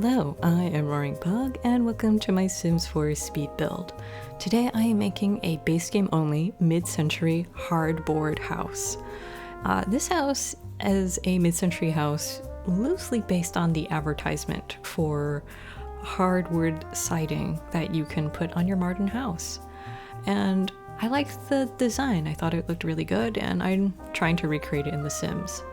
Hello, I am roaringbug and welcome to my Sims 4 speed build. Today I am making a base game only mid-century hardboard house. This house is a mid-century house loosely based on the advertisement for hardwood siding that you can put on your modern house. And I liked the design. I thought it looked really good and I'm trying to recreate it in The Sims.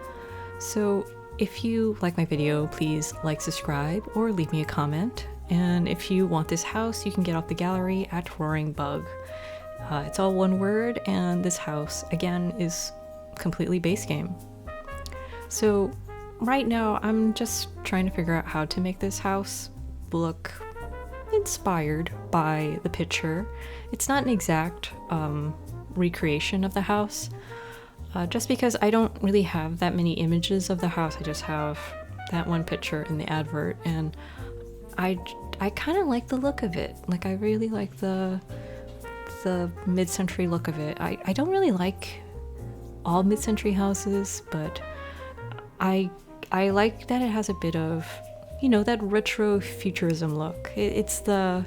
So if you like my video, please like, subscribe, or leave me a comment. And if you want this house, you can get off the gallery at roaringbug. It's all one word, and this house, again, is completely base game. So right now, I'm just trying to figure out how to make this house look inspired by the picture. It's not an exact recreation of the house. Just because I don't really have that many images of the house, I just have that one picture in the advert, and I kind of like the look of it. Like, I really like the mid-century look of it. I don't really like all mid-century houses, but I like that it has a bit of, you know, that retro futurism look. I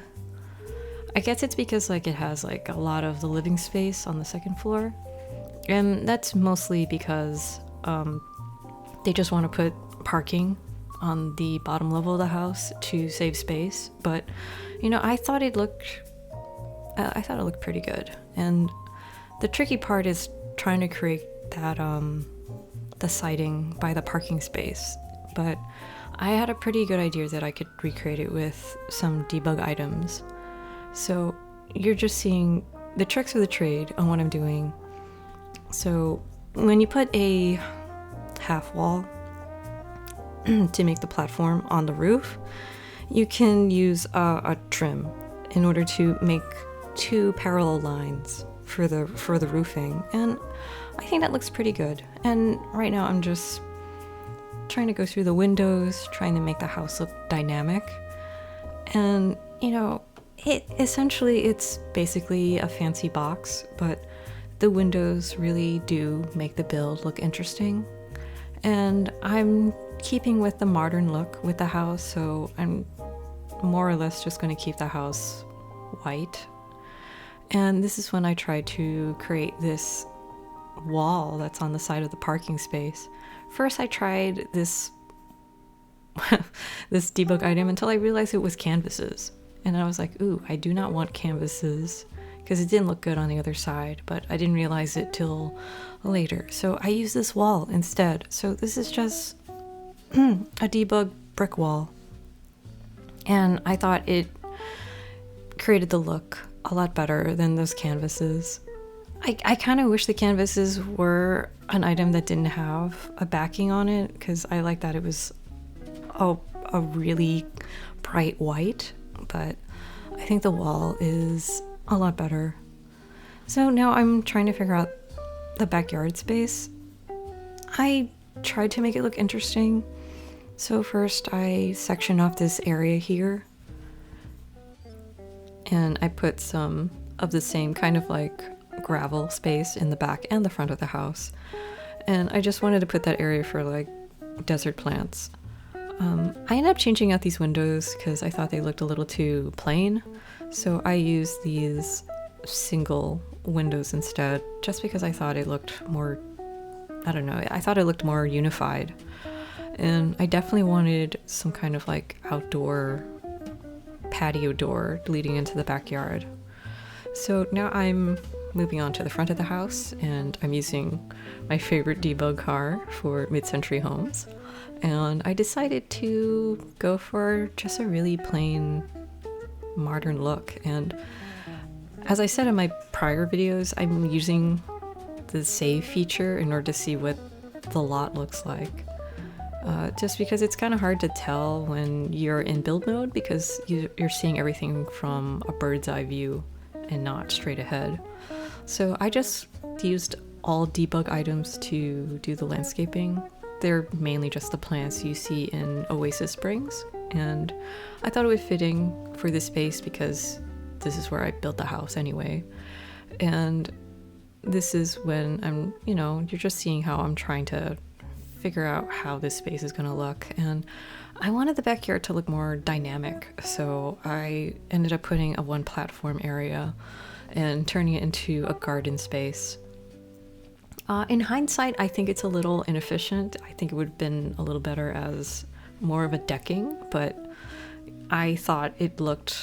guess it's because like it has like a lot of the living space on the second floor. And that's mostly because they just want to put parking on the bottom level of the house to save space. But, you know, I thought it looked pretty good. And the tricky part is trying to create that the siding by the parking space. But I had a pretty good idea that I could recreate it with some debug items. So you're just seeing the tricks of the trade on what I'm doing. So when you put a half wall to make the platform on the roof, you can use a trim in order to make two parallel lines for the roofing, and I think that looks pretty good. And right now I'm just trying to go through the windows, trying to make the house look dynamic. And you know, it's basically a fancy box, but the windows really do make the build look interesting. And I'm keeping with the modern look with the house, so I'm more or less just going to keep the house white. And this is when I tried to create this wall that's on the side of the parking space. First I tried this this debug item until I realized it was canvases. And I was like, ooh, I do not want canvases, because it didn't look good on the other side, but I didn't realize it till later. So I used this wall instead. So this is just a debug brick wall. And I thought it created the look a lot better than those canvases. I kind of wish the canvases were an item that didn't have a backing on it, because I like that it was a really bright white, but I think the wall is a lot better. So now I'm trying to figure out the backyard space. I tried to make it look interesting. So first I sectioned off this area here, and I put some of the same kind of like gravel space in the back and the front of the house. And I just wanted to put that area for like desert plants. I ended up changing out these windows because I thought they looked a little too plain. So I used these single windows instead, just because I thought it looked more, I don't know, I thought it looked more unified. And I definitely wanted some kind of like outdoor patio door leading into the backyard. So now I'm moving on to the front of the house, and I'm using my favorite debug car for mid-century homes. And I decided to go for just a really plain modern look. And as I said in my prior videos, I'm using the save feature in order to see what the lot looks like. Just because it's kind of hard to tell when you're in build mode, because you're seeing everything from a bird's eye view and not straight ahead. So I just used all debug items to do the landscaping. They're mainly just the plants you see in Oasis Springs, and I thought it was fitting for this space because this is where I built the house anyway. And this is when I'm, you know, you're just seeing how I'm trying to figure out how this space is going to look. And I wanted the backyard to look more dynamic, so I ended up putting a one platform area and turning it into a garden space. In hindsight, I think it's a little inefficient. I think it would have been a little better as more of a decking, but I thought it looked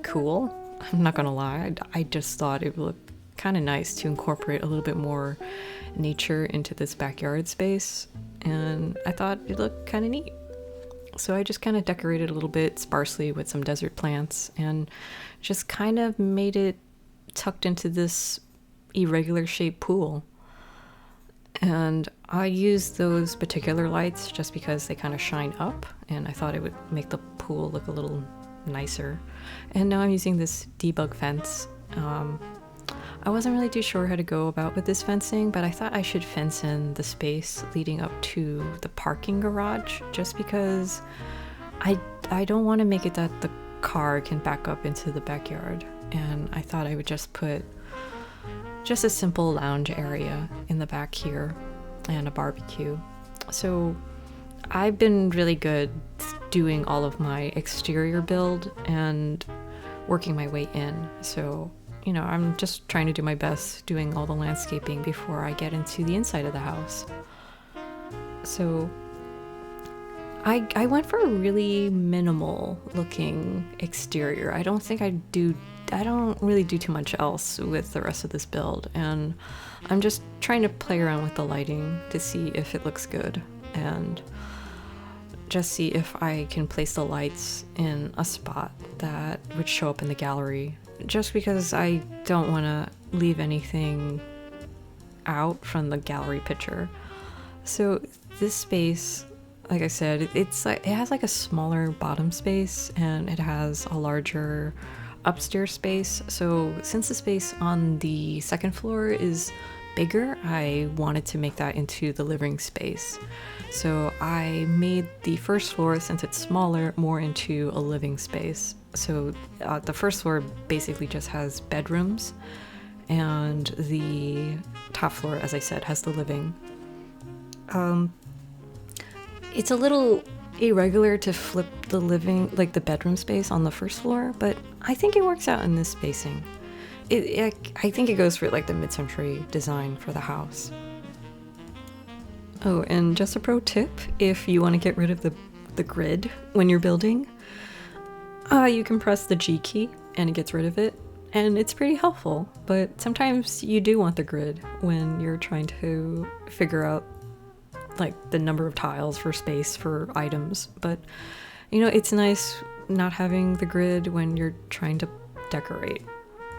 cool. I'm not gonna lie, I just thought it would look kind of nice to incorporate a little bit more nature into this backyard space, and I thought it looked kind of neat. So I just kind of decorated a little bit sparsely with some desert plants and just kind of made it tucked into this irregular shaped pool. And I used those particular lights just because they kind of shine up, and I thought it would make the pool look a little nicer. And now I'm using this debug fence. I wasn't really too sure how to go about with this fencing, but I thought I should fence in the space leading up to the parking garage, just because I don't want to make it that the car can back up into the backyard. And I thought I would just put just a simple lounge area in the back here and a barbecue. So I've been really good doing all of my exterior build and working my way in. So, you know, I'm just trying to do my best doing all the landscaping before I get into the inside of the house. So I went for a really minimal looking exterior. I don't really do too much else with the rest of this build, and I'm just trying to play around with the lighting to see if it looks good and just see if I can place the lights in a spot that would show up in the gallery, just because I don't want to leave anything out from the gallery picture. So this space, like I said, it has like a smaller bottom space and it has a larger upstairs space. So since the space on the second floor is bigger, I wanted to make that into the living space. So I made the first floor, since it's smaller, more into a living space. So the first floor basically just has bedrooms, and the top floor, as I said, has the living. It's a little irregular to flip the living, like the bedroom space on the first floor, but I think it works out in this spacing. I think it goes for like the mid-century design for the house. Oh, and just a pro tip, if you want to get rid of the grid when you're building, you can press the G key and it gets rid of it, and it's pretty helpful. But sometimes you do want the grid when you're trying to figure out like the number of tiles for space for items. But you know, it's nice not having the grid when you're trying to decorate.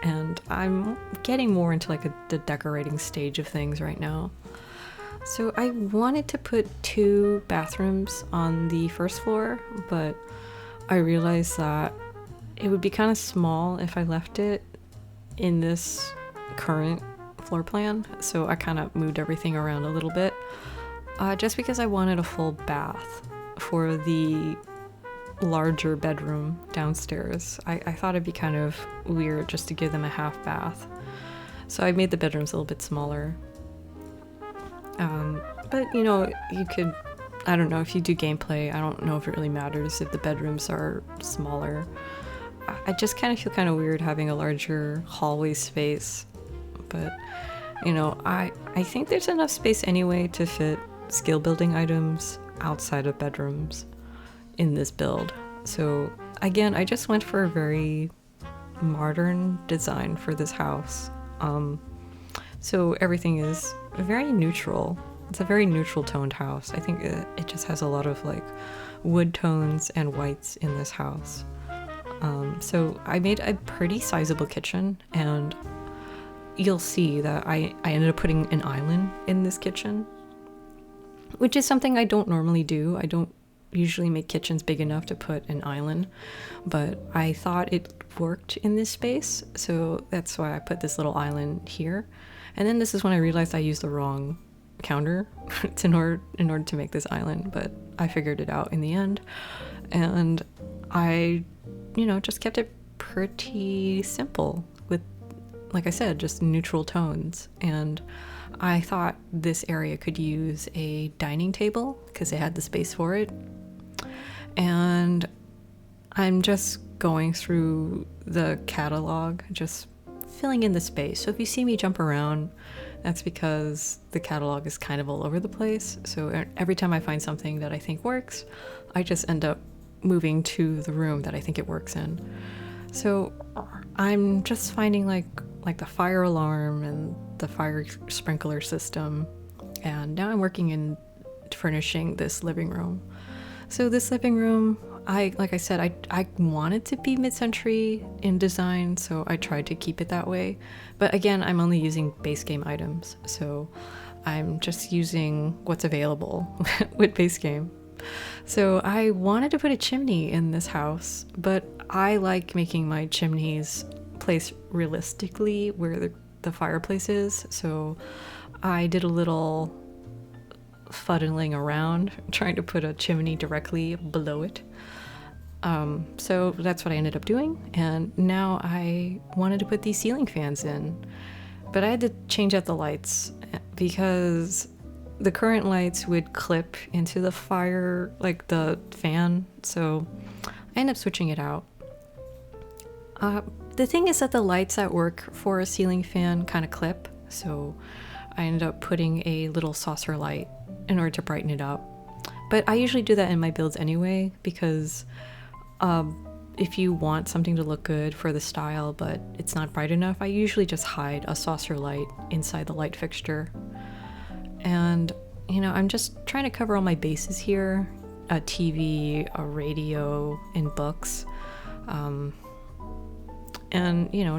And I'm getting more into like the decorating stage of things right now. So I wanted to put 2 bathrooms on the first floor, but I realized that it would be kind of small if I left it in this current floor plan. So I kind of moved everything around a little bit, just because I wanted a full bath for the larger bedroom downstairs. I thought it'd be kind of weird just to give them a half bath. So I made the bedrooms a little bit smaller. But you know, you could, I don't know, if you do gameplay, I don't know if it really matters if the bedrooms are smaller. I just kind of feel kind of weird having a larger hallway space. But you know, I think there's enough space anyway to fit skill building items outside of bedrooms in this build. So again, I just went for a very modern design for this house. So everything is very neutral. It's a very neutral toned house. I think it just has a lot of like wood tones and whites in this house. So I made a pretty sizable kitchen, and you'll see that I ended up putting an island in this kitchen, which is something I don't normally do. I don't usually make kitchens big enough to put an island, but I thought it worked in this space, so that's why I put this little island here. And then this is when I realized I used the wrong counter in order to make this island, but I figured it out in the end, and I, you know, just kept it pretty simple with, like I said, just neutral tones. And I thought this area could use a dining table because it had the space for it. And I'm just going through the catalog, just filling in the space. So if you see me jump around, that's because the catalog is kind of all over the place. So every time I find something that I think works, I just end up moving to the room that I think it works in. So I'm just finding like the fire alarm and the fire sprinkler system. And now I'm working in furnishing this living room. So this living room, like I said, I wanted to be mid-century in design, so I tried to keep it that way. But again, I'm only using base game items, so I'm just using what's available with base game. So I wanted to put a chimney in this house, but I like making my chimneys place realistically where the fireplace is. So I did a little fuddling around trying to put a chimney directly below it. So that's what I ended up doing, and now I wanted to put these ceiling fans in, but I had to change out the lights because the current lights would clip into the fire, like the fan, so I ended up switching it out. The thing is that the lights that work for a ceiling fan kind of clip, so I ended up putting a little saucer light in order to brighten it up. But I usually do that in my builds anyway, because if you want something to look good for the style but it's not bright enough, I usually just hide a saucer light inside the light fixture. And I'm just trying to cover all my bases here: a TV, a radio, and books, and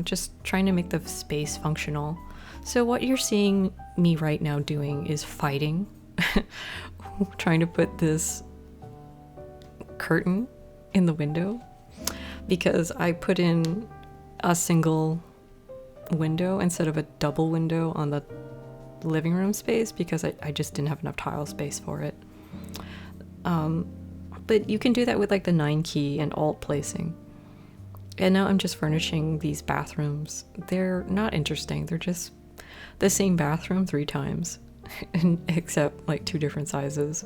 just trying to make the space functional. So what you're seeing me right now doing is fighting trying to put this curtain in the window, because I put in a single window instead of a double window on the living room space because I just didn't have enough tile space for it. But you can do that with like the 9 key and alt placing. And now I'm just furnishing these bathrooms. They're not interesting. They're just the same bathroom 3 times, except like 2 different sizes.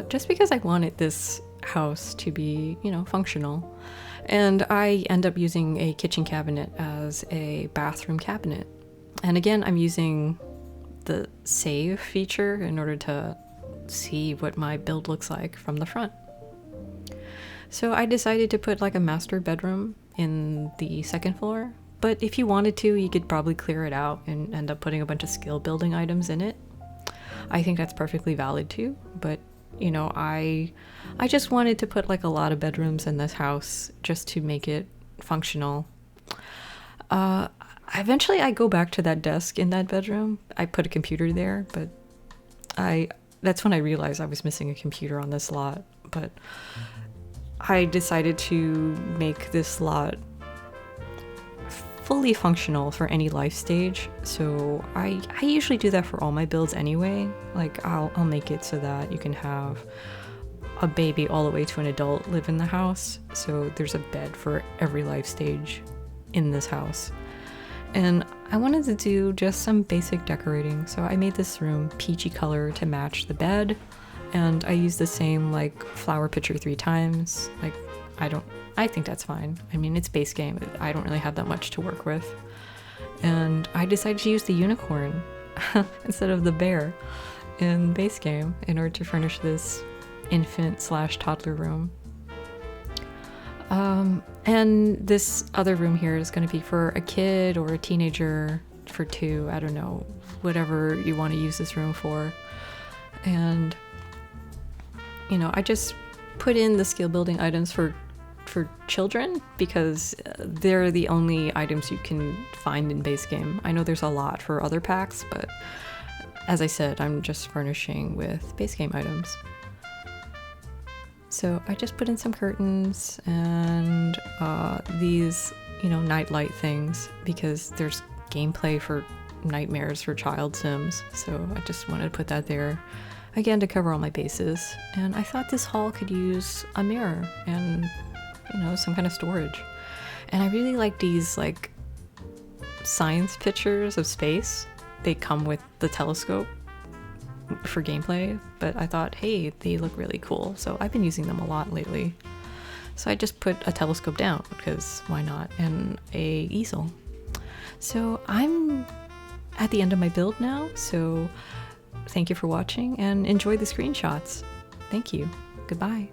Just because I wanted this house to be, functional. And I end up using a kitchen cabinet as a bathroom cabinet. And again, I'm using the save feature in order to see what my build looks like from the front. So I decided to put like a master bedroom in the 2nd floor. But if you wanted to, you could probably clear it out and end up putting a bunch of skill building items in it. I think that's perfectly valid too. But I just wanted to put like a lot of bedrooms in this house just to make it functional. Eventually I go back to that desk in that bedroom. I put a computer there, but that's when I realized I was missing a computer on this lot. But I decided to make this lot fully functional for any life stage. So I usually do that for all my builds anyway. Like I'll make it so that you can have a baby all the way to an adult live in the house. So there's a bed for every life stage in this house. And I wanted to do just some basic decorating. So I made this room peachy color to match the bed. And I used the same like flower picture 3 times. Like I think that's fine. I mean, it's base game. I don't really have that much to work with. And I decided to use the unicorn instead of the bear in base game in order to furnish this infant/toddler room. And this other room here is going to be for a kid or a teenager, for 2, I don't know, whatever you want to use this room for. And, I just put in the skill building items for children because they're the only items you can find in base game. I know there's a lot for other packs, but as I said, I'm just furnishing with base game items. So I just put in some curtains and these, night light things because there's gameplay for nightmares for child sims. So I just wanted to put that there, again, to cover all my bases. And I thought this hall could use a mirror and, some kind of storage. And I really like these like science pictures of space. They come with the telescope. for gameplay, but I thought, hey, they look really cool. So I've been using them a lot lately. So I just put a telescope down, because why not, and a easel. So I'm at the end of my build now, so thank you for watching and enjoy the screenshots. Thank you. Goodbye.